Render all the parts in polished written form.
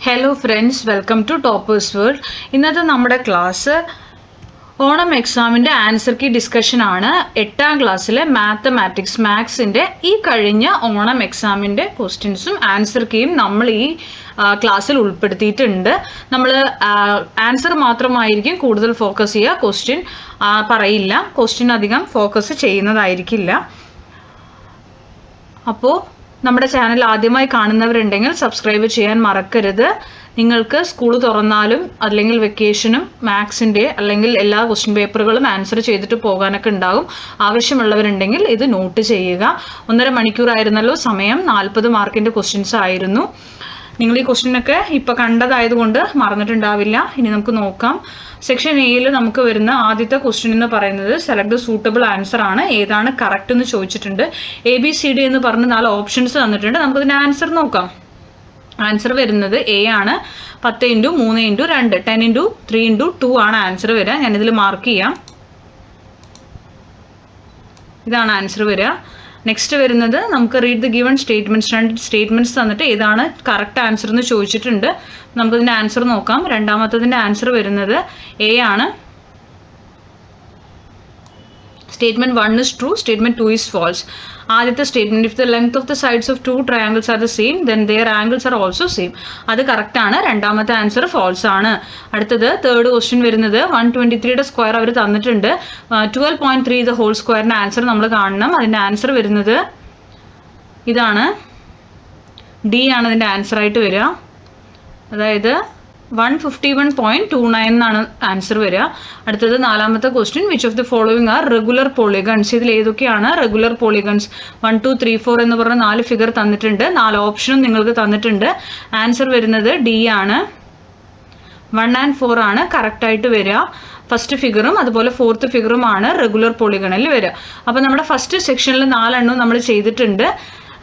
Hello friends, welcome to toppers world. ഇന്നത്തെ നമ്മുടെ class Onam എക്സാമിൻ്റെ ആൻസർ കീ ഡിസ്കഷൻ ആണ്. 8ാം ക്ലാസ്സിലെ മാത്സിൻ്റെ ഈ കഴിഞ്ഞ ഓണം എക്സാമിൻ്റെ ക്വസ്റ്റ്യൻസും ആൻസർ കീയും നമ്മൾ ഈ ക്ലാസ്സിൽ ഉൾപ്പെടുത്തിയിട്ടുണ്ട്. നമ്മൾ ആൻസർ മാത്രമായിരിക്കും കൂടുതൽ ഫോക്കസ് ചെയ്യുക, ക്വസ്റ്റ്യൻ പറയില്ല, ക്വസ്റ്റ്യൻ അധികം ഫോക്കസ് ചെയ്യുന്നതായിരിക്കില്ല. അപ്പോൾ നമ്മുടെ ചാനൽ ആദ്യമായി കാണുന്നവരുണ്ടെങ്കിൽ സബ്സ്ക്രൈബ് ചെയ്യാൻ മറക്കരുത്. നിങ്ങൾക്ക് സ്കൂൾ തുറന്നാലും അല്ലെങ്കിൽ വെക്കേഷനും മാത്സിൻ്റെ അല്ലെങ്കിൽ എല്ലാ ക്വസ്റ്റ്യൻ പേപ്പറുകളും ആൻസർ ചെയ്തിട്ട് പോകാനൊക്കെ ഉണ്ടാകും. ആവശ്യമുള്ളവരുണ്ടെങ്കിൽ ഇത് നോട്ട് ചെയ്യുക. 1.5 മണിക്കൂറായിരുന്നല്ലോ സമയം, 40 മാർക്കിൻ്റെ ക്വസ്റ്റ്യൻസ് ആയിരുന്നു. നിങ്ങൾ ഈ ക്വസ്റ്റ്യനൊക്കെ ഇപ്പോൾ കണ്ടതായതുകൊണ്ട് മറന്നിട്ടുണ്ടാവില്ല. ഇനി നമുക്ക് നോക്കാം. സെക്ഷൻ എയിൽ നമുക്ക് വരുന്ന ആദ്യത്തെ ക്വസ്റ്റ്യൻ എന്ന് പറയുന്നത് സെലക്ട് ദ സൂട്ടബിൾ ആൻസർ ആണ്. ഏതാണ് കറക്റ്റ് എന്ന് ചോദിച്ചിട്ടുണ്ട്. ABCD എന്ന് പറഞ്ഞ് 4 ഓപ്ഷൻസ് തന്നിട്ടുണ്ട്. നമുക്കതിൻ്റെ ആൻസർ നോക്കാം. ആൻസർ വരുന്നത് എ ആണ്. 10 × 3 × 2 10 × 3 × 2 ആണ് ആൻസർ വരിക. ഞാനിതിൽ മാർക്ക് ചെയ്യാം. ഇതാണ് ആൻസർ വരിക. നെക്സ്റ്റ് വരുന്നത് നമുക്ക് read the given statements. 2 statements തന്നിട്ട് ഏതാണ് കറക്റ്റ് ആൻസർ എന്ന് ചോദിച്ചിട്ടുണ്ട്. നമുക്കതിൻ്റെ ആൻസർ നോക്കാം. രണ്ടാമത്തതിൻ്റെ ആൻസർ വരുന്നത് എ ആണ്. Statement 1 is true, statement 2 is false. ആദ്യത്തെ statement, if the length of the sides of 2 triangles are the same, then their angles are also same. അത് കറക്റ്റ് ആണ്. രണ്ടാമത്തെ ആൻസർ ഫാൾസ് ആണ്. അടുത്തത് തേർഡ് ക്വസ്റ്റ്യൻ വരുന്നത് 123യുടെ square അവർ തന്നിട്ടുണ്ട്. 12.3 the whole സ്ക്വയറിൻ്റെ answer നമ്മൾ കാണണം. അതിൻ്റെ ആൻസർ വരുന്നത് ഇതാണ്, ഡി ആണ് അതിൻ്റെ ആൻസറായിട്ട് വരിക. അതായത് 151.29 എന്നാണ് ആൻസർ വരിക. അടുത്തത് നാലാമത്തെ question, which of the following are regular polygons. ഇതിൽ ഏതൊക്കെയാണ് റെഗുലർ പോളിഗൺസ്? 1 2 3 4 എന്ന് പറഞ്ഞ 4 ഫിഗർ തന്നിട്ടുണ്ട്. 4 ഓപ്ഷനും നിങ്ങൾക്ക് തന്നിട്ടുണ്ട്. ആൻസർ വരുന്നത് ഡി ആണ്. 1 and 4 ആണ് കറക്റ്റായിട്ട് വരിക. ഫസ്റ്റ് ഫിഗറും അതുപോലെ ഫോർത്ത് ഫിഗറുമാണ് റെഗുലർ പോളിഗണിൽ വരിക. അപ്പോൾ നമ്മുടെ ഫസ്റ്റ് സെക്ഷനിൽ 4 എണ്ണം നമ്മൾ ചെയ്തിട്ടുണ്ട്.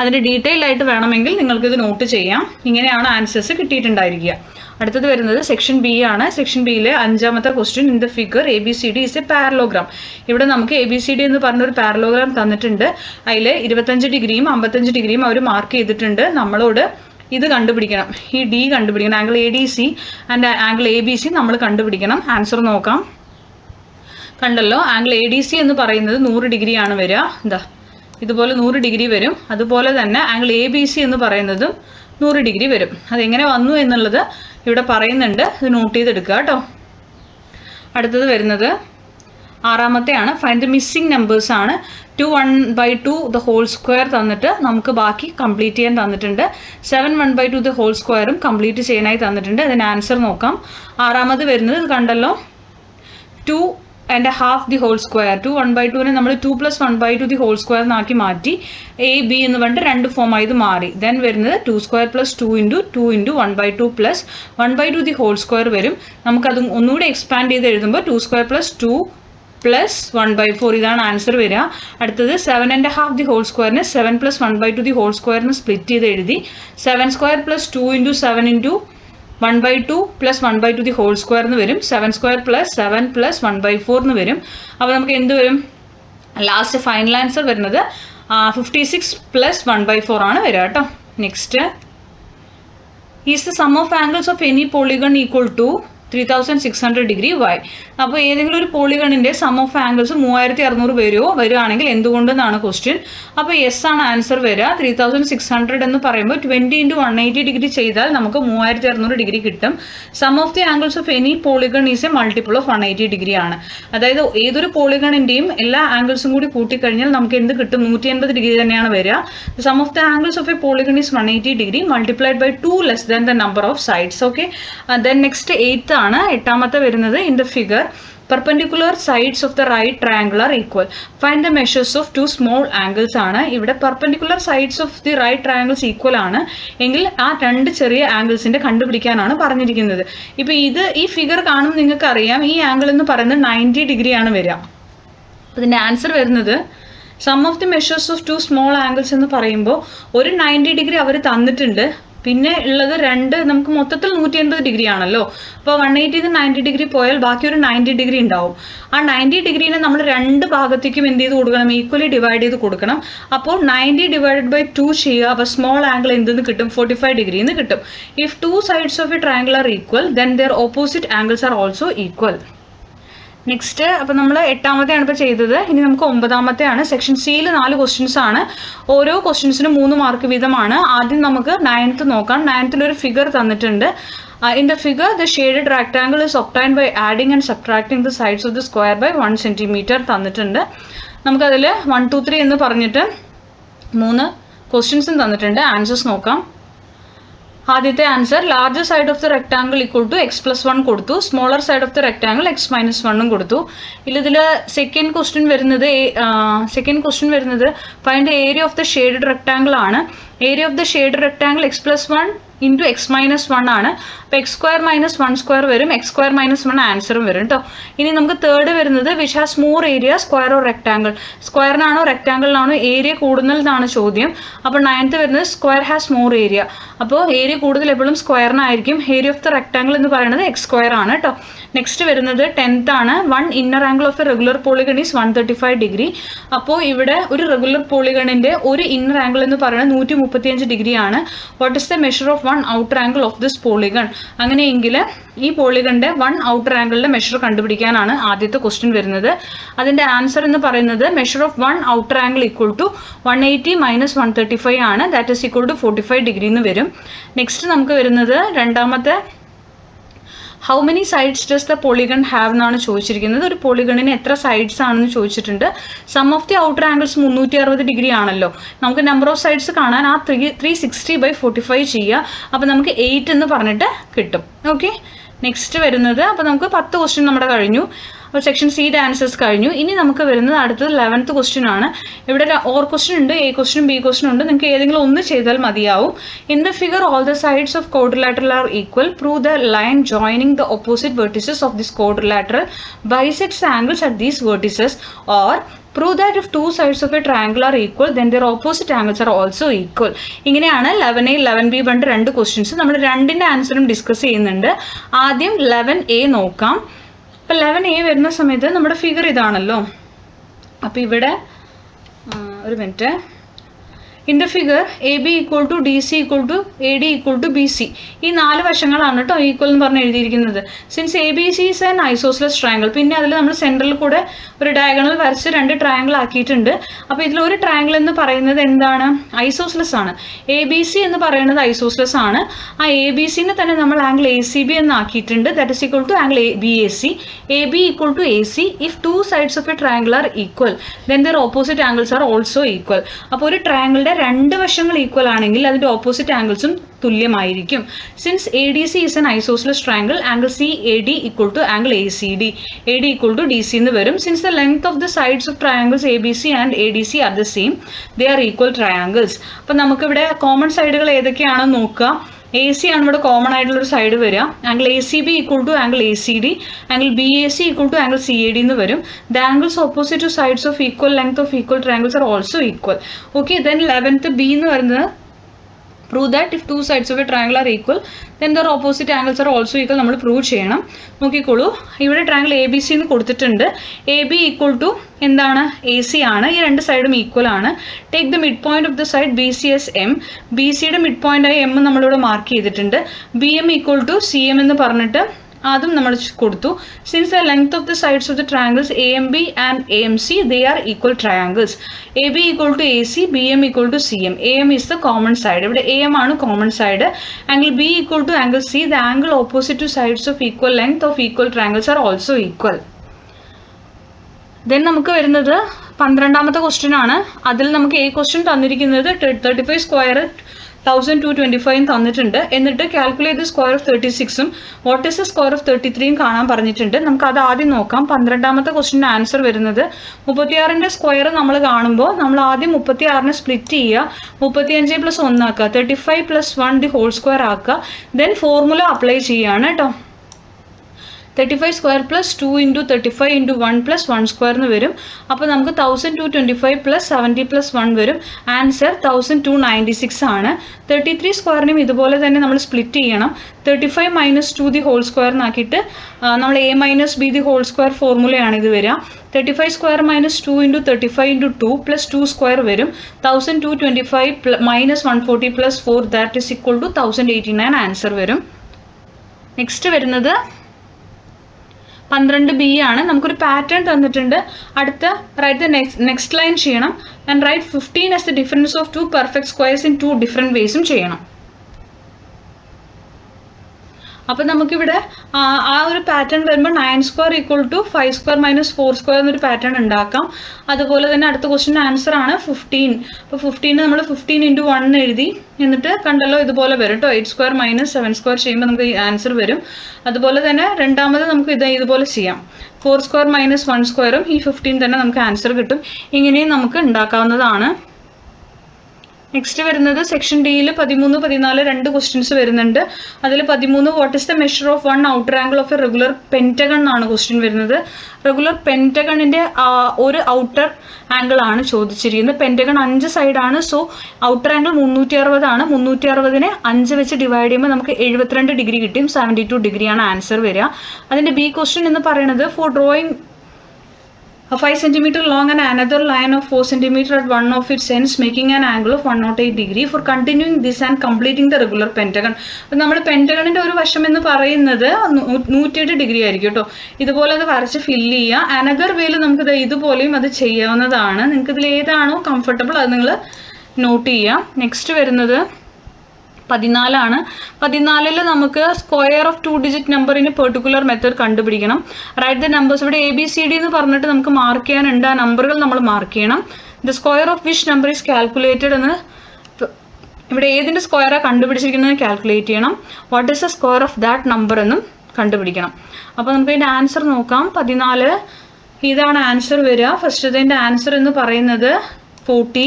അതിൻ്റെ ഡീറ്റെയിൽ ആയിട്ട് വേണമെങ്കിൽ നിങ്ങൾക്കിത് നോട്ട് ചെയ്യാം. ഇങ്ങനെയാണ് ആൻസേഴ്സ് കിട്ടിയിട്ടുണ്ടായിരിക്കുക. അടുത്തത് വരുന്നത് സെക്ഷൻ ബി ആണ്. സെക്ഷൻ ബിയിലെ 5ാമത്തെ question, in the figure ABCD is a parallelogram. ഇവിടെ നമുക്ക് ABCD എന്ന് പറഞ്ഞൊരു പാരലോഗ്രാം തന്നിട്ടുണ്ട്. അതിൽ 25 ഡിഗ്രിയും 55 ഡിഗ്രിയും അവർ മാർക്ക് ചെയ്തിട്ടുണ്ട്. നമ്മളോട് ഇത് കണ്ടുപിടിക്കണം, ഈ ഡി കണ്ടുപിടിക്കണം. Angle ADC and angle ABC നമ്മൾ കണ്ടുപിടിക്കണം. ആൻസർ നോക്കാം. കണ്ടല്ലോ, ആംഗിൾ ADC എന്ന് പറയുന്നത് 100 ഡിഗ്രിയാണ് വരിക. എന്താ ഇതുപോലെ 100 ഡിഗ്രി വരും. അതുപോലെ തന്നെ ആംഗിൾ ABC എന്ന് പറയുന്നതും 100 ഡിഗ്രി വരും. അതെങ്ങനെ വന്നു എന്നുള്ളത് ഇവിടെ പറയുന്നുണ്ട്. ഇത് നോട്ട് ചെയ്തെടുക്കുക കേട്ടോ. അടുത്തത് വരുന്നത് 6ാമത്തെയാണ്. ഫൈൻഡ് ദ മിസ്സിംഗ് നമ്പേഴ്സ് ആണ്. 2 1/2 ദ ഹോൾ സ്ക്വയർ തന്നിട്ട് നമുക്ക് ബാക്കി കംപ്ലീറ്റ് ചെയ്യാൻ തന്നിട്ടുണ്ട്. 7 1/2 ദ ഹോൾ സ്ക്വയറും കംപ്ലീറ്റ് ചെയ്യാനായി തന്നിട്ടുണ്ട്. അതിന് ആൻസർ നോക്കാം. 6ാമത് വരുന്നത് ഇത് കണ്ടല്ലോ, 2 1/2 ദി ഹോൾ സ്ക്വയർ. 2 1/2നെ നമ്മൾ 2 + 1/2 ദി ഹോൾ സ്ക്വയർ എന്നാക്കി മാറ്റി. AB എന്ന് പറഞ്ഞിട്ട് 2 ഫോമായി ഇത് മാറി. ദെൻ വരുന്നത് 2² + 2 × 2 × 1/2 + 1/2 ദി ഹോൾ സ്ക്വയർ വരും. നമുക്കത് ഒന്നുകൂടി എക്സ്പാൻഡ് ചെയ്ത് എഴുതുമ്പോൾ 2² + 2 + 1/4 ഇതാണ് ആൻസർ വരിക. അടുത്തത് 7 1/2 ദി ഹോൾ സ്ക്വയറിനെ 7 + 1/2 ദി ഹോൾ സ്ക്വയറിന് സ്പ്ലിറ്റ് ചെയ്ത് എഴുതി. 7² + 2 × 7 × 1/2 + 1/2 ദി ഹോൾ സ്ക്വയർ എന്ന് വരും. 7² + 7 + 1/4 എന്ന് വരും. അപ്പോൾ നമുക്ക് എന്ത് വരും? ലാസ്റ്റ് ഫൈനൽ ആൻസർ വരുന്നത് 56 + 1/4 ആണ് വരിക കേട്ടോ. Next, is the sum of angles of any polygon equal to 3600 degree why. അപ്പോൾ ഏതെങ്കിലും ഒരു പോളിഗണിൻ്റെ സം ഓഫ് ആംഗിൾസ് 3600 വരുവാണെങ്കിൽ എന്തുകൊണ്ടെന്നാണ് ക്വസ്റ്റ്യൻ. അപ്പോൾ യെസ് ആണ് ആൻസർ വരിക. 3600 എന്ന് പറയുമ്പോൾ 20 × 180 ഡിഗ്രി ചെയ്താൽ നമുക്ക് 3600 ഡിഗ്രി കിട്ടും. Sum of the angles of any polygon is a multiple of 180 degree ആണ്. അതായത് ഏതൊരു പോളിഗണിൻ്റെയും എല്ലാ ആംഗിൾസും കൂടി കൂട്ടിക്കഴിഞ്ഞാൽ നമുക്ക് എന്ത് കിട്ടും? 180 ഡിഗ്രി തന്നെയാണ് വരിക. Sum of the angles of a polygon is 180 degree multiplied by 2 less than the number of sides. Okay, then next 8th ആണ്. 8ാമത്തെ വരുന്നത്, in the figure perpendicular sides of the right triangle are equal. Find the measures of 2 small angles ആണ്. ഇവിടെ perpendicular sides of the right triangles equal ആണ് എങ്കിൽ ആ 2 ചെറിയ ആംഗിൾസിൻ്റെ കണ്ടുപിടിക്കാനാണ് പറഞ്ഞിരിക്കുന്നത്. ഇപ്പോൾ ഈ ഫിഗർ കാണുമ്പോൾ നിങ്ങൾക്ക് അറിയാം, ഈ ആംഗിൾ എന്ന് പറയുന്നത് 90 ഡിഗ്രിയാണ് വരിക. അതിൻ്റെ ആൻസർ വരുന്നത് sum of the measures of 2 small angles എന്ന് പറയുമ്പോൾ ഒരു 90 ഡിഗ്രി അവർ തന്നിട്ടുണ്ട്. പിന്നെ ഉള്ളത് രണ്ട് നമുക്ക് മൊത്തത്തിൽ 180 ഡിഗ്രി ആണല്ലോ. അപ്പോൾ 180 90 ഡിഗ്രി പോയാൽ ബാക്കി ഒരു 90 ഡിഗ്രി ഉണ്ടാവും. ആ 90 ഡിഗ്രീനെ നമ്മൾ രണ്ട് ഭാഗത്തേക്കും എന്ത് ചെയ്ത് കൊടുക്കണം, ഈക്വലി ഡിവൈഡ് ചെയ്ത് കൊടുക്കണം. അപ്പോൾ 90 ഡിവൈഡഡ് ബൈ 2 ചെയ്യുക. അപ്പോൾ സ്മോൾ ആംഗിൾ എന്തെന്ന് കിട്ടും, 45 ഡിഗ്രി എന്ന് കിട്ടും. If two sides of a triangle are equal then their opposite angles are also equal. Next അപ്പോൾ നമ്മൾ 8ാമത്തെയാണ് ഇപ്പോൾ ചെയ്തത്. ഇനി നമുക്ക് 9ാമത്തെയാണ്. സെക്ഷൻ സിയിൽ 4 ക്വസ്റ്റ്യൻസ് ആണ്. ഓരോ ക്വസ്റ്റ്യൻസിനും 3 മാർക്ക് വീതമാണ്. ആദ്യം നമുക്ക് 9th നോക്കാം. 9th ഒരു ഫിഗർ തന്നിട്ടുണ്ട്. In the figure, the shaded rectangle is obtained by adding and subtracting the sides of the square by 1 centimeter തന്നിട്ടുണ്ട്. നമുക്കതിൽ 1 2 3 എന്ന് പറഞ്ഞിട്ട് 3 ക്വസ്റ്റ്യൻസും തന്നിട്ടുണ്ട്. ആൻസേഴ്സ് നോക്കാം. ആദ്യത്തെ answer larger side of the rectangle equal to x+1 കൊടുത്തു. Smaller side of the rectangle x-1 കൊടുത്തു. ഇതിൽ സെക്കൻഡ് ക്വസ്റ്റ്യൻ വരുന്നത് find area of the shaded rectangle ആണ്. Area of the shaded rectangle x+1 into x-1 ആണ്. അപ്പോൾ x² - 1² വരും. x² - 1 ആൻസറും വരും കേട്ടോ. ഇനി നമുക്ക് തേർഡ് വരുന്നത് which has more area, square or rectangle. സ്ക്വയറിനാണോ റെക്ടാങ്കിളിനാണോ ഏരിയ കൂടുതലെന്നാണ് ചോദ്യം. അപ്പോൾ 9th വരുന്നത് സ്ക്വയർ ഹാസ് മോർ ഏരിയ. അപ്പോൾ ഏരിയ കൂടുതൽ എപ്പോഴും സ്ക്വയറിനായിരിക്കും. ഏരിയ ഓഫ് ദ റെക്ടാങ്കിൾ എന്ന് പറയുന്നത് x² ആണ് കേട്ടോ. നെക്സ്റ്റ് വരുന്നത് 10th ആണ്. 1 inner angle of A regular polygon is 135 degree. അപ്പോൾ ഇവിടെ ഒരു റെഗുലർ പോളിഗണിന്റെ ഒരു ഇന്നർ ആംഗിൾ എന്ന് പറയുന്നത് 135 ഡിഗ്രി ആണ്. What is the measure of 1 outer angle of this polygon? അങ്ങനെയെങ്കിൽ ഈ പോളിഗണിന്റെ 1 ഔട്ടർ ആംഗിളിന്റെ മെഷർ കണ്ടുപിടിക്കാനാണ് ആദ്യത്തെ ക്വസ്റ്റ്യൻ വരുന്നത്. അതിന്റെ ആൻസർ എന്ന് പറയുന്നത് measure of 1 outer angle equal to 180 - 135 ആണ്. That is equal to 45 degree എന്ന് വരും. നെക്സ്റ്റ് നമുക്ക് വരുന്നത് രണ്ടാമത്തെ how many sides does the polygon have എന്നാണ് ചോദിച്ചിരിക്കുന്നത്. ഒരു പോളിഗണിന് എത്ര സൈഡ്സ് ആണെന്ന് ചോദിച്ചിട്ടുണ്ട്. Sum of the outer angles 360 degree ആണല്ലോ. നമുക്ക് നമ്പർ ഓഫ് സൈഡ്സ് കാണാൻ ആ 360/45 ചെയ്യുക. അപ്പോൾ നമുക്ക് 8 എന്ന് പറഞ്ഞിട്ട് കിട്ടും. ഓക്കെ, നെക്സ്റ്റ് വരുന്നത് അപ്പോൾ നമുക്ക് 10 ക്വസ്റ്റ്യൻ നമ്മുടെ കഴിഞ്ഞു. അപ്പോൾ സെക്ഷൻ സിയുടെ ആൻസേഴ്സ് കഴിഞ്ഞു. ഇനി നമുക്ക് വരുന്നത് അടുത്തത് 11th ക്വസ്റ്റ്യൻ ആണ്. ഇവിടെ ഓർ ക്വസ്റ്റ്യൻ ഉണ്ട്, എ ക്വസ്റ്റ്യൻ ബി ക്വസ്റ്റ്യൻ ഉണ്ട്. നിങ്ങൾക്ക് ഏതെങ്കിലും ഒന്ന് ചെയ്താൽ മതിയാവും. In the figure all the sides of quadrilateral are equal. Prove the line joining the opposite vertices of this quadrilateral bisects angles at these vertices, or prove that if two sides of a triangle are equal then their opposite angles are also equal. ഇങ്ങനെയാണ് 11A 11B പറഞ്ഞിട്ട് രണ്ട് questions. നമ്മൾ രണ്ടിൻ്റെ ആൻസറും discuss ചെയ്യുന്നുണ്ട്. ആദ്യം 11A നോക്കാം. അപ്പോൾ 11A വരുന്ന സമയത്ത് നമ്മുടെ ഫിഗർ ഇതാണല്ലോ. അപ്പോൾ ഇവിടെ ഒരു minute. In the figure AB equal to DC equal to AD equal to BC. ഈ 4 വശങ്ങളാണ് കേട്ടോ ഈക്വൽ എന്ന് പറഞ്ഞ് എഴുതിയിരിക്കുന്നത്. Since ABC is an isosceles triangle. പിന്നെ അതിൽ നമ്മൾ സെൻട്രൽ കൂടെ ഒരു ഡയഗണൽ വരച്ച് 2 ട്രയാങ്കിൾ ആക്കിയിട്ടുണ്ട്. അപ്പോൾ ഇതിലൊരു ട്രയാങ്കിൾ എന്ന് പറയുന്നത് എന്താണ്, ഐസോസ്ലസ് ആണ്. ABC എന്ന് പറയുന്നത് ഐസോസ്ലസ് ആണ്. ആ ABCനെ തന്നെ നമ്മൾ ആംഗിൾ ACB എന്ന് ആക്കിയിട്ടുണ്ട്. That is equal to angle BAC. AB equal to AC. If two sides of a triangle are equal then their opposite angles are also equal. അപ്പോൾ ഒരു ട്രയാങ്കിളിൻ്റെ 2 വശങ്ങൾ ഈക്വൽ ആണെങ്കിൽ അതിൻ്റെ ഓപ്പോസിറ്റ് ആംഗിൾസും തുല്യമായിരിക്കും. Since ADC is an isosceles triangle, angle CAD equal to angle ACD. AD equal to DC എന്ന് വരും. Since the length of the sides of triangles ABC and ADC are the same, they are equal triangles. അപ്പം നമുക്കിവിടെ common സൈഡുകൾ ഏതൊക്കെയാണെന്ന് നോക്കുക. AC ആണ് ഇവിടെ common ആയിട്ടുള്ളൊരു side വരിക. Angle ACB equal to angle ACD. Angle BAC equal to angle CAD എന്ന് വരും. The angles opposite to sides of equal length of equal triangles are also equal. Okay, then 11th B എന്ന് പറയുന്നത് prove that if two sides of a triangle are equal then their opposite angles are also equal. നമ്മൾ prove ചെയ്യണം. നോക്കിക്കോളൂ, ഇവിടെ triangle ABC എന്ന് കൊടുത്തിട്ടുണ്ട്. AB equal to എന്താണ്, AC ആണ്. ഈ 2 സൈഡും ഈക്വൽ ആണ്. Take the mid point of the side BC as M. BCയുടെ മിഡ് പോയിന്റ് ആയി M നമ്മളിവിടെ മാർക്ക് ചെയ്തിട്ടുണ്ട്. BM ഈക്വൽ ടു CM എന്ന് പറഞ്ഞിട്ട് അതും നമ്മൾ കൊടുത്തു. Since the length of the sides of the triangles AMB and AMC they are equal triangles. AB equal to AC, BM equal to CM. AM is the common side. ഇവിടെ AM ആണ് common side. Angle B equal to angle C. The angle opposite to sides of equal length of equal triangles are also equal. Then നമുക്ക് വരുന്നത് 12ാമത്തെ question ആണ്. അതിൽ നമുക്ക് A question തന്നിരിക്കുന്നത് 35 square 1225 തന്നിട്ടുണ്ട്. എന്നിട്ട് കാൽക്കുലേറ്റ് ദ സ്ക്വയർ ഓഫ് 36ഉം what is the square of 33യും കാണാൻ പറഞ്ഞിട്ടുണ്ട്. നമുക്ക് അത് ആദ്യം നോക്കാം. 12ാമത്തെ ക്വസ്റ്റ്യൻ്റെ ആൻസർ വരുന്നത് 36ൻ്റെ സ്ക്വയർ നമ്മൾ കാണുമ്പോൾ നമ്മൾ ആദ്യം 36നെ സ്പ്ലിറ്റ് ചെയ്യുക. 35 + 1 ആക്കുക. 35 + 1 ദി ഹോൾ സ്ക്വയർ ആക്കുക. ദെൻ ഫോർമുല അപ്ലൈ ചെയ്യുകയാണ് കേട്ടോ. 35 square plus 2 into 35 into 1 plus 1 square എന്ന് വരും. അപ്പോൾ നമുക്ക് 1225 പ്ലസ് 70 പ്ലസ് 1 വരും. ആൻസർ 1296 ആണ്. 33 സ്ക്വയറിനും ഇതുപോലെ തന്നെ നമ്മൾ സ്പ്ലിറ്റ് ചെയ്യണം. 35 മൈനസ് 2 ദി ഹോൾ സ്ക്വയറിനാക്കിയിട്ട് നമ്മൾ A minus B the whole square ഫോർമുലയാണ് ഇത് വരിക. 35 square minus 2 into 35 into 2 plus 2 square വരും. 1225 minus 140 plus 4 that is equal to 1089 answer വരും. നെക്സ്റ്റ് വരുന്നത് 12B ആണ്. നമുക്കൊരു പാറ്റേൺ തന്നിട്ടുണ്ട്. അടുത്ത റൈറ്റ് നെക്സ്റ്റ് ലൈൻ ചെയ്യണം. And write 15 as the difference of two perfect squares in two different ways ചെയ്യണം. അപ്പോൾ നമുക്കിവിടെ ആ ഒരു പാറ്റേൺ വരുമ്പോൾ 9 square equal to 5 square minus 4 square എന്നൊരു പാറ്റേൺ ഉണ്ടാക്കാം. അതുപോലെ തന്നെ അടുത്ത ക്വസ്റ്റ്യൻ ആൻസർ ആണ് 15. അപ്പോൾ 15 നമ്മൾ 15 ഇൻറ്റു 1 എഴുതി. എന്നിട്ട് കണ്ടല്ലോ ഇതുപോലെ വരും കേട്ടോ. 8 സ്ക്വയർ മൈനസ് 7 സ്ക്വയർ ചെയ്യുമ്പോൾ നമുക്ക് ആൻസർ വരും. അതുപോലെ തന്നെ രണ്ടാമത് നമുക്ക് ഇതുപോലെ ചെയ്യാം. 4 സ്ക്വയർ മൈനസ് 1 സ്ക്വയറും ഈ 15 തന്നെ നമുക്ക് ആൻസർ കിട്ടും. ഇങ്ങനെയും നമുക്ക് ഉണ്ടാക്കാവുന്നതാണ്. നെക്സ്റ്റ് വരുന്നത് സെക്ഷൻ ഡിയിൽ 13, 14 രണ്ട് ക്വസ്റ്റ്യൻസ് വരുന്നുണ്ട്. അതിൽ 13 what is the measure of one outer angle of A regular pentagon എന്നാണ് ക്വസ്റ്റ്യൻ വരുന്നത്. റെഗുലർ പെൻറ്റഗണിൻ്റെ ഒരു ഔട്ടർ ആംഗിൾ ആണ് ചോദിച്ചിരിക്കുന്നത്. പെൻറ്റഗൺ 5 സൈഡാണ്. സോ ഔട്ടർ ആംഗിൾ 360 ആണ്. 360നെ 5 വെച്ച് ഡിവൈഡ് ചെയ്യുമ്പോൾ നമുക്ക് 72 ഡിഗ്രി കിട്ടും. 72 ഡിഗ്രിയാണ് ആൻസർ വരിക. അതിൻ്റെ ബി ക്വസ്റ്റ്യൻ എന്ന് പറയുന്നത് four drawing 5 cm long and another line of 4 cm at one of its ends making an angle of 108 degree for continuing this and completing the regular pentagon. അപ്പോൾ നമ്മൾ പെൻറ്റഗണിൻ്റെ ഒരു വശം എന്ന് പറയുന്നത് 108 ഡിഗ്രി ആയിരിക്കും കേട്ടോ. ഇതുപോലെ അത് വരച്ച് ഫില്ല് ചെയ്യുക. അനദർ വേയിൽ നമുക്ക് ഇതുപോലെയും അത് ചെയ്യാവുന്നതാണ്. നിങ്ങൾക്ക് ഇതിൽ ഏതാണോ കംഫർട്ടബിൾ അത് നിങ്ങൾ നോട്ട് ചെയ്യുക. നെക്സ്റ്റ് വരുന്നത് 14 14 നമുക്ക് സ്ക്വയർ ഓഫ് 2 ഡിജിറ്റ് നമ്പറിന് പെർട്ടിക്കുലർ മെത്തേഡ് കണ്ടുപിടിക്കണം. Write the numbers. ഇവിടെ ABCD എന്ന് പറഞ്ഞിട്ട് നമുക്ക് മാർക്ക് ചെയ്യാനുണ്ട്. ആ നമ്പറുകൾ നമ്മൾ മാർക്ക് ചെയ്യണം. The square of which number is calculated എന്ന് ഇവിടെ ഏതിൻ്റെ സ്ക്വയറാണ് കണ്ടുപിടിച്ചിരിക്കുന്നത് കാൽക്കുലേറ്റ് ചെയ്യണം. What is the square of that number എന്നും കണ്ടുപിടിക്കണം. അപ്പോൾ നമുക്ക് ഇതിൻ്റെ ആൻസർ നോക്കാം. 14 ഇതാണ് ആൻസർ വരിക. ഫസ്റ്റത്തെ ആൻസർ എന്ന് പറയുന്നത് 40.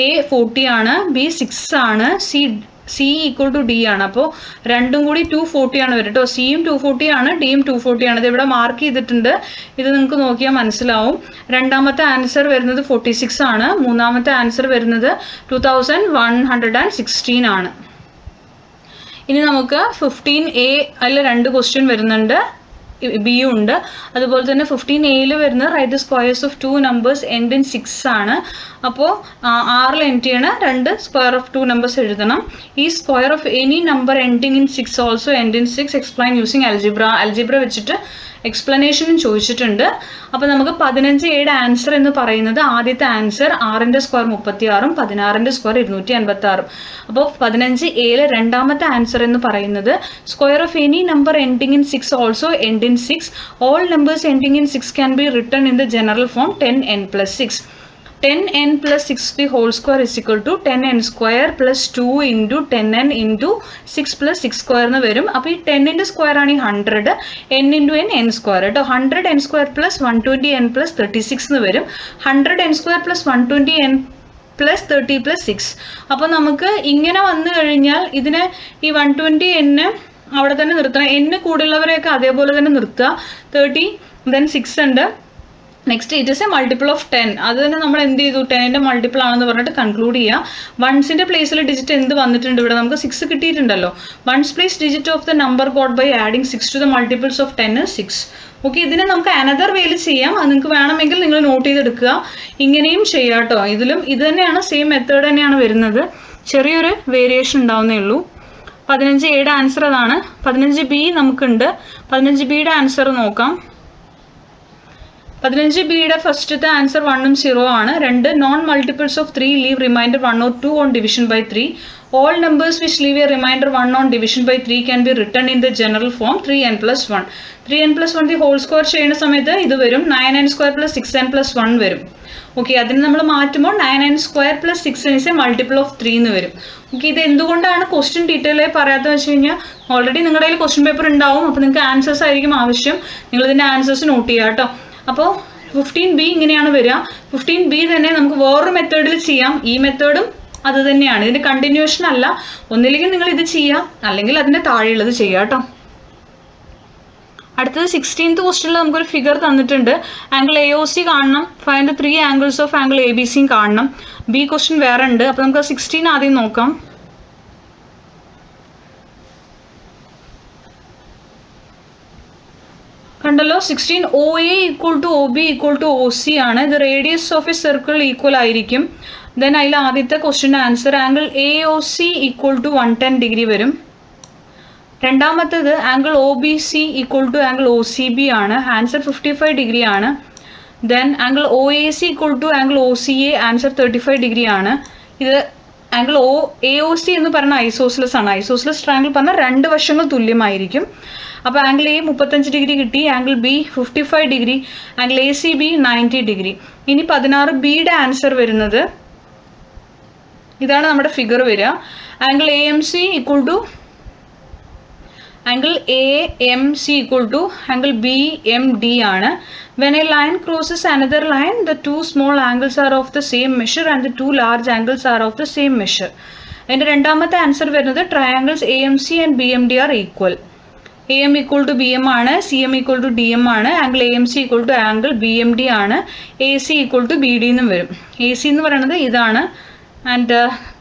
A 40 ആണ്. B 6 ആണ്. C ഈക്വൽ ടു D ആണ്. അപ്പോൾ രണ്ടും കൂടി 240 ആണ് വരും കേട്ടോ. സിയും 240 ആണ്, ഡിയും 240 ആണ്. ഇത് ഇവിടെ മാർക്ക് ചെയ്തിട്ടുണ്ട്. ഇത് നിങ്ങൾക്ക് നോക്കിയാൽ മനസ്സിലാവും. രണ്ടാമത്തെ ആൻസർ വരുന്നത് 46 ആണ്. മൂന്നാമത്തെ ആൻസർ വരുന്നത് 2116 ആണ്. ഇനി നമുക്ക് 15A അതിൽ 2 ക്വസ്റ്റ്യൻ വരുന്നുണ്ട്. ബിയും ഉണ്ട്. അതുപോലെ തന്നെ 15A വരുന്നത് write the squares of 2 numbers end in 6 ആണ്. അപ്പോൾ 6 എൻഡ് ചെയ്യണ 2 സ്ക്വയർ ഓഫ് 2 നമ്പേഴ്സ് എഴുതണം. ഈ square of any number ending in 6 also end in 6 explain using algebra വെച്ചിട്ട് എക്സ്പ്ലനേഷനും ചോദിച്ചിട്ടുണ്ട്. അപ്പോൾ നമുക്ക് 15A ആൻസർ എന്ന് പറയുന്നത് ആദ്യത്തെ ആൻസർ 6ന്റെ സ്ക്വയർ 36ഉം 16ന്റെ സ്ക്വയർ 256. അപ്പോൾ 15A രണ്ടാമത്തെ ആൻസർ എന്ന് പറയുന്നത് square of any number ending in 6 also end in 6. All numbers ending in 6 can be written in the general form 10n plus 6. 10n plus 6 the whole square is equal to 10n square plus 2 into 10n into 6 plus 6 square എന്ന് വരും. അപ്പോൾ ഈ 10ന്റെ square ആണ് 100. n into n square കേട്ടോ. 100n square plus 120n plus 36 എന്ന് വരും. 100n square plus 120n plus 30 plus 6. അപ്പോൾ നമുക്ക് ഇങ്ങനെ വന്നു കഴിഞ്ഞാൽ ഇതിനെ ഈ 120n അവിടെ തന്നെ നിർത്തണം. n കൂടുതലുള്ളവരെയൊക്കെ അതേപോലെ തന്നെ നിർത്തുക. 30 then 6 ഉണ്ട്. Next it is A multiple of 10. അത് തന്നെ നമ്മൾ എന്ത് ചെയ്തു 10ന്റെ മൾട്ടിപ്പിൾ ആണെന്ന് പറഞ്ഞിട്ട് കൺക്ലൂഡ് ചെയ്യുക. വൺസിന്റെ പ്ലേസിൽ ഡിജിറ്റ് എന്ത് വന്നിട്ടുണ്ട് ഇവിടെ നമുക്ക് 6 കിട്ടിയിട്ടുണ്ടല്ലോ. One's place digit of the number got by adding 6 to the multiples of 10 6. Okay, ഇതിനെ നമുക്ക് അനദർ വേയിൽ ചെയ്യാം. അത് നിങ്ങൾക്ക് വേണമെങ്കിൽ നിങ്ങൾ നോട്ട് ചെയ്തെടുക്കുക. ഇങ്ങനെയും ചെയ്യാം കേട്ടോ. ഇതിലും ഇത് തന്നെയാണ്, സെയിം മെത്തേഡ് തന്നെയാണ് വരുന്നത്. ചെറിയൊരു വേരിയേഷൻ ഉണ്ടാവുന്നേ ഉള്ളൂ. 15A ആൻസർ അതാണ്. 15B നമുക്കുണ്ട്. 15Bയുടെ ആൻസർ നോക്കാം. 15Bയുടെ ഫസ്റ്റത്തെ ആൻസർ 1ഉം 0 ആണ്. 2 non multiples of 3 leave remainder 1 or 2 on division by 3. All numbers which leave a remainder 1 on division by 3 can be written in the general form 3n plus 1. 3n plus 1 the whole square ചെയ്യുന്ന സമയത്ത് ഇത് വരും 9n square plus 6n plus 1 വരും. Okay, അതിന് നമ്മൾ മാറ്റുമ്പോൾ 9n square plus 6n is a multiple of 3 എന്ന് വരും. ഓക്കെ, ഇത് എന്തുകൊണ്ടാണ് ക്വസ്റ്റ്യൻ ഡീറ്റെയിൽ ആയി പറയാത്തതെന്ന് വെച്ച് കഴിഞ്ഞാൽ ഓൾറെഡി നിങ്ങളുടെ കയ്യിൽ ക്വസ്റ്റ്യൻ പേപ്പർ ഉണ്ടാവും. അപ്പോൾ നിങ്ങൾക്ക് ആൻസേഴ്സ് ആയിരിക്കും ആവശ്യം. നിങ്ങൾ ഇതിൻ്റെ ആൻസേഴ്സ് നോട്ട് ചെയ്യുക കേട്ടോ. അപ്പോൾ 15B ഇങ്ങനെയാണ് വരിക. 15B തന്നെ നമുക്ക് വേറൊരു മെത്തേഡിൽ ചെയ്യാം. ഈ മെത്തേഡും അത് തന്നെയാണ്. ഇതിൻ്റെ കണ്ടിന്യൂഷൻ അല്ല. ഒന്നില്ലെങ്കിൽ നിങ്ങൾ ഇത് ചെയ്യാം, അല്ലെങ്കിൽ അതിൻ്റെ താഴെയുള്ളത് ചെയ്യാം കേട്ടോ. അടുത്തത് 16th ക്വസ്റ്റ്യനിൽ നമുക്കൊരു ഫിഗർ തന്നിട്ടുണ്ട്. ആംഗിൾ AOC കാണണം, find the 3 angles of angle ABC കാണണം. ബി ക്വസ്റ്റ്യൻ വേറെ ഉണ്ട്. അപ്പോൾ നമുക്ക് 16 ആദ്യം നോക്കാം. കണ്ടല്ലോ, 16 OA equal to OB equal to OC ആണ്. ഇത് radius of a circle equal ആയിരിക്കും. ദെൻ അതിൽ ആദ്യത്തെ ക്വസ്റ്റ്യൻ്റെ answer angle AOC equal to 110 degree വരും. രണ്ടാമത്തേത് angle OBC equal to angle OCB ആണ്. ആൻസർ 55 ഡിഗ്രി ആണ്. Then angle OAC equal to angle OCA, answer 35 degree ആണ്. ഇത് ആംഗിൾ AOC എന്ന് പറഞ്ഞാൽ ഐസോസിലസ് ആണ്. ഐസോസിലസ് ട്രയാങ്കിൾ പറഞ്ഞാൽ രണ്ട് വശങ്ങൾ തുല്യമായിരിക്കും. അപ്പോൾ ആംഗിൾ A 35 ഡിഗ്രി കിട്ടി, angle B 55 degree, angle ACB 90 degree. ഇനി 16Bയുടെ ആൻസർ വരുന്നത് ഇതാണ് നമ്മുടെ ഫിഗർ വരിക. Angle AMC equal to angle AMC equal to angle BMD ആണ്. When a line crosses another line, the two small angles are of the same measure and the two large angles are of the same measure. അതിൻ്റെ രണ്ടാമത്തെ answer വരുന്നത് triangles AMC and BMD are equal. AM equal to BM ആണ്, CM equal to DM ആണ്, angle AMC equal to angle BMD ആണ്, AC equal to BD എന്നും വരും. AC എന്ന് പറയുന്നത് ഇതാണ് ആൻഡ്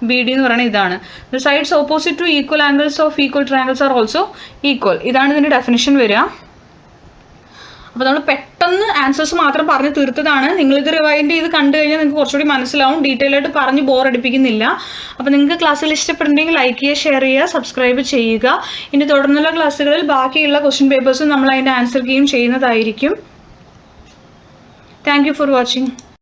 BD എന്ന് പറയുന്നത് ഇതാണ്. The sides opposite two equal angles of equal triangles are also equal. ഇതാണ് ഇതിൻ്റെ ഡെഫിനിഷൻ വരിക. അപ്പോൾ നമ്മൾ പെട്ടെന്ന് ആൻസേഴ്സ് മാത്രം പറഞ്ഞ് തീർത്തതാണ്. നിങ്ങളിത് റിവൈൻഡ് ചെയ്ത് കണ്ടു കഴിഞ്ഞാൽ നിങ്ങൾക്ക് കുറച്ചുകൂടി മനസ്സിലാവും. ഡീറ്റെയിൽ ആയിട്ട് പറഞ്ഞ് ബോറടിപ്പിക്കുന്നില്ല. അപ്പോൾ നിങ്ങൾക്ക് ക്ലാസ്സിൽ ഇഷ്ടപ്പെടുന്നെങ്കിൽ ലൈക്ക് ചെയ്യുക, ഷെയർ ചെയ്യുക, സബ്സ്ക്രൈബ് ചെയ്യുക. ഇനി തുടർന്നുള്ള ക്ലാസ്സുകളിൽ ബാക്കിയുള്ള ക്വസ്റ്റ്യൻ പേപ്പേഴ്സും നമ്മൾ അതിൻ്റെ ആൻസർ കീയും ചെയ്യുന്നതായിരിക്കും. Thank you for watching.